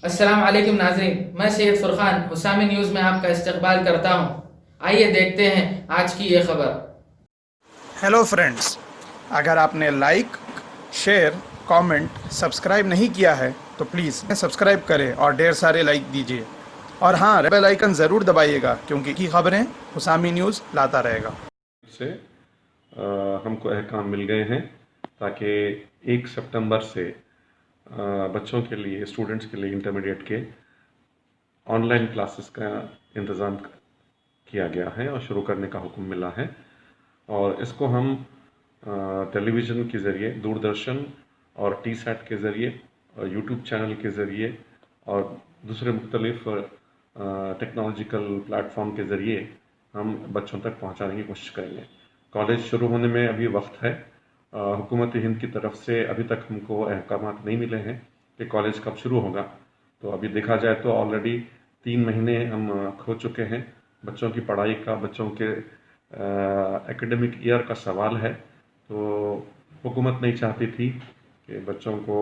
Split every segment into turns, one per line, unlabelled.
अस्सलाम वालेकुम नाज़रीन, मैं सैयद फुरकान हुसामी न्यूज़ में आपका इस्तकबाल करता हूँ। आइए देखते हैं आज की ये खबर।
हेलो फ्रेंड्स, अगर आपने लाइक, शेयर, कमेंट, सब्सक्राइब नहीं किया है तो प्लीज़ सब्सक्राइब करें और ढेर सारे लाइक दीजिए। और हाँ, बेल आइकन ज़रूर दबाइएगा क्योंकि की खबरें हुसामी न्यूज़ लाता रहेगा।
से हमको अहकाम मिल गए हैं ताकि 1 सितंबर से बच्चों के लिए, स्टूडेंट्स के लिए इंटरमीडिएट के ऑनलाइन क्लासेस का इंतज़ाम किया गया है और शुरू करने का हुक्म मिला है। और इसको हम टेलीविज़न के ज़रिए, दूरदर्शन और टीसैट के ज़रिए और यूट्यूब चैनल के ज़रिए और दूसरे मुख्तलिफ टेक्नोलॉजिकल प्लेटफॉर्म के ज़रिए हम बच्चों तक पहुंचाने की कोशिश करेंगे। कॉलेज शुरू होने में अभी वक्त है। हुकूमत हिंद की तरफ से अभी तक हमको अहकाम नहीं मिले हैं कि कॉलेज कब शुरू होगा। तो अभी देखा जाए तो ऑलरेडी 3 महीने हम खो चुके हैं। बच्चों की पढ़ाई का, बच्चों के एकेडमिक ईयर का सवाल है। तो हुकूमत नहीं चाहती थी कि बच्चों को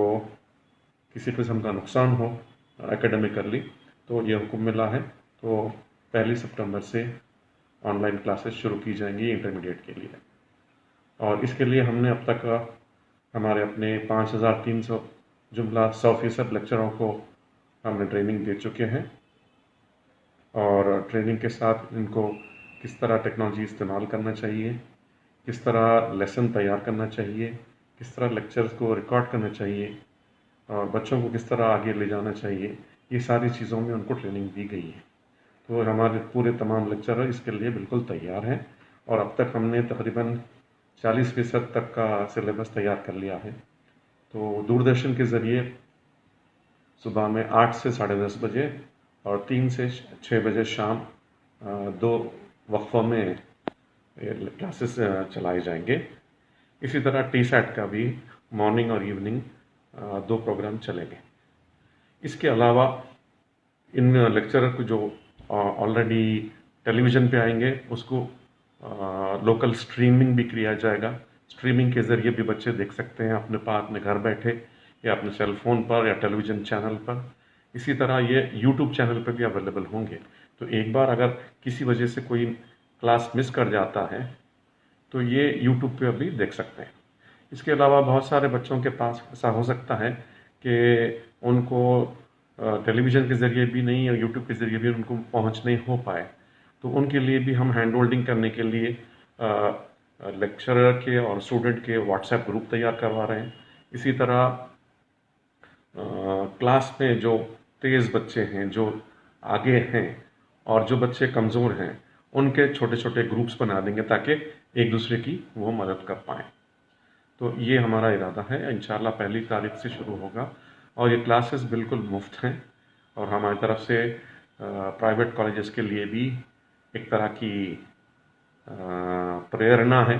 किसी किस्म का नुकसान हो एकेडमिकली, तो ये हुक्म मिला है। तो 1 सितंबर से ऑनलाइन क्लासेस शुरू की जाएंगी इंटरमीडिएट के लिए। और इसके लिए हमने अब तक हमारे अपने 5300 जुमला 100% लेक्चरों को हमने ट्रेनिंग दे चुके हैं। और ट्रेनिंग के साथ इनको किस तरह टेक्नोलॉजी इस्तेमाल करना चाहिए, किस तरह लेसन तैयार करना चाहिए, किस तरह लेक्चर्स को रिकॉर्ड करना चाहिए और बच्चों को किस तरह आगे ले जाना चाहिए, ये सारी चीज़ों में उनको ट्रेनिंग दी गई है। तो हमारे पूरे तमाम लेक्चरर इसके लिए बिल्कुल तैयार हैं। और अब तक हमने तकरीबन 40% तक का सिलेबस तैयार कर लिया है। तो दूरदर्शन के ज़रिए सुबह में 8 से 10:30 बजे और 3 से 6 बजे शाम 2 वक्फों में क्लासेस चलाए जाएंगे। इसी तरह टीसैट का भी मॉर्निंग और इवनिंग 2 प्रोग्राम चलेंगे। इसके अलावा इन लेक्चरर को जो ऑलरेडी टेलीविज़न पे आएंगे उसको लोकल स्ट्रीमिंग भी किया जाएगा। स्ट्रीमिंग के ज़रिए भी बच्चे देख सकते हैं अपने पास, अपने घर बैठे या अपने सेल फोन पर या टेलीविज़न चैनल पर। इसी तरह ये यूट्यूब चैनल पर भी अवेलेबल होंगे। तो एक बार अगर किसी वजह से कोई क्लास मिस कर जाता है तो ये यूट्यूब पे अभी देख सकते हैं। इसके अलावा बहुत सारे बच्चों के पास ऐसा हो सकता है कि उनको टेलीविज़न के ज़रिए भी नहीं और यूट्यूब के ज़रिए भी उनको पहुंच नहीं हो पाए। तो उनके लिए भी हम हैंड होल्डिंग करने के लिए लेक्चरर के और स्टूडेंट के व्हाट्सएप ग्रुप तैयार करवा रहे हैं। इसी तरह क्लास में जो तेज़ बच्चे हैं, जो आगे हैं और जो बच्चे कमज़ोर हैं, उनके छोटे छोटे ग्रुप्स बना देंगे ताकि एक दूसरे की वो मदद कर पाएँ। तो ये हमारा इरादा है। इंशाल्लाह 1 तारीख से शुरू होगा और ये क्लासेस बिल्कुल मुफ्त हैं। और हमारी तरफ से प्राइवेट कॉलेजेस के लिए भी एक तरह की प्रेरणा है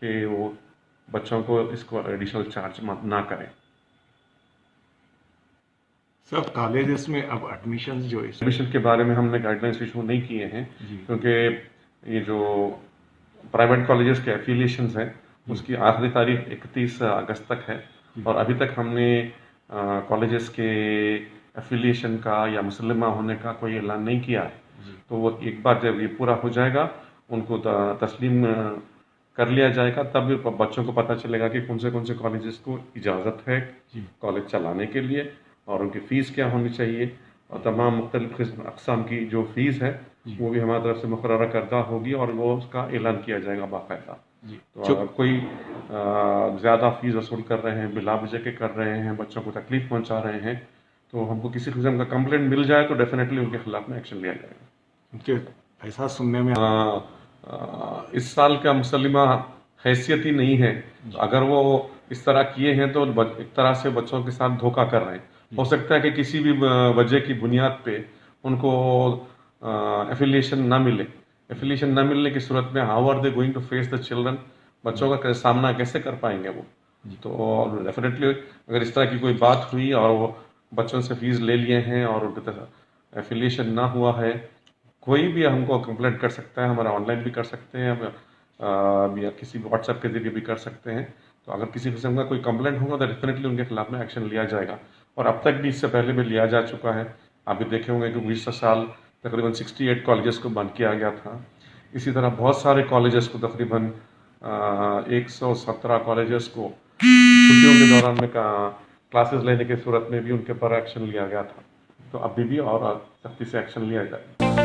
कि वो बच्चों को इसको एडिशनल चार्ज ना करें।
सब कॉलेजेस में अब एडमिशन जो है
एडमिशन के बारे में हमने गाइडलाइंस इशू नहीं किए हैं क्योंकि ये जो प्राइवेट कॉलेजेस के एफिलिएशंस हैं उसकी आखिरी तारीख 31 अगस्त तक है। और अभी तक हमने कॉलेजेस के एफिलिएशन का या मुसल्लमा होने का कोई ऐलान नहीं किया है। तो वो एक बार जब ये पूरा हो जाएगा उनको तस्लीम कर लिया जाएगा, तब बच्चों को पता चलेगा कि कौन से कॉलेजेस को इजाज़त है कॉलेज चलाने के लिए और उनकी फ़ीस क्या होनी चाहिए और तमाम मुख्तलिफ़ अक़साम की जो फ़ीस है वो भी हमारी तरफ से मुकर्रर करदा होगी और वो उसका ऐलान किया जाएगा बाकायदा। तो अगर कोई ज़्यादा फ़ीस वसूल कर रहे हैं, बिला वजह के कर रहे हैं, बच्चों को तकलीफ़ पहुंचा रहे हैं, तो हमको किसी किस्म का कंप्लेंट मिल जाए तो डेफिनेटली उनके खिलाफ में एक्शन लिया जाएगा।
उनके ऐसा सुनने में
इस साल का मुसल्लिमा हैसियत ही नहीं है। अगर वो इस तरह किए हैं तो एक तरह से बच्चों के साथ धोखा कर रहे हैं। हो सकता है कि किसी भी वजह की बुनियाद पे उनको एफिलिएशन ना मिले। एफिलिएशन ना मिलने की सूरत में how are they going to face the children, बच्चों का सामना कैसे कर पाएंगे वो। तो डेफिनेटली अगर इस तरह की कोई बात हुई और वो बच्चों से फीस ले लिए हैं और उनके एफिलिएशन ना हुआ है, कोई भी हमको कंप्लेंट कर सकता है। हमारा ऑनलाइन भी कर सकते हैं या किसी व्हाट्सएप के जरिए भी कर सकते हैं। तो अगर किसी किस्म का कोई कंप्लेंट होगा तो डेफिनेटली उनके खिलाफ में एक्शन लिया जाएगा। और अब तक भी इससे पहले भी लिया जा चुका है। आप भी देखे होंगे कि पिछले साल तकरीबन 68 कॉलेजेस को बंद किया गया था। इसी तरह बहुत सारे कॉलेजेस को तकरीबन 117 कॉलेजेस को छुट्टियों के दौरान में क्लासेस लेने की सूरत में भी उनके पर एक्शन लिया गया था। तो अभी भी और सख्ती से एक्शन लिया जाए।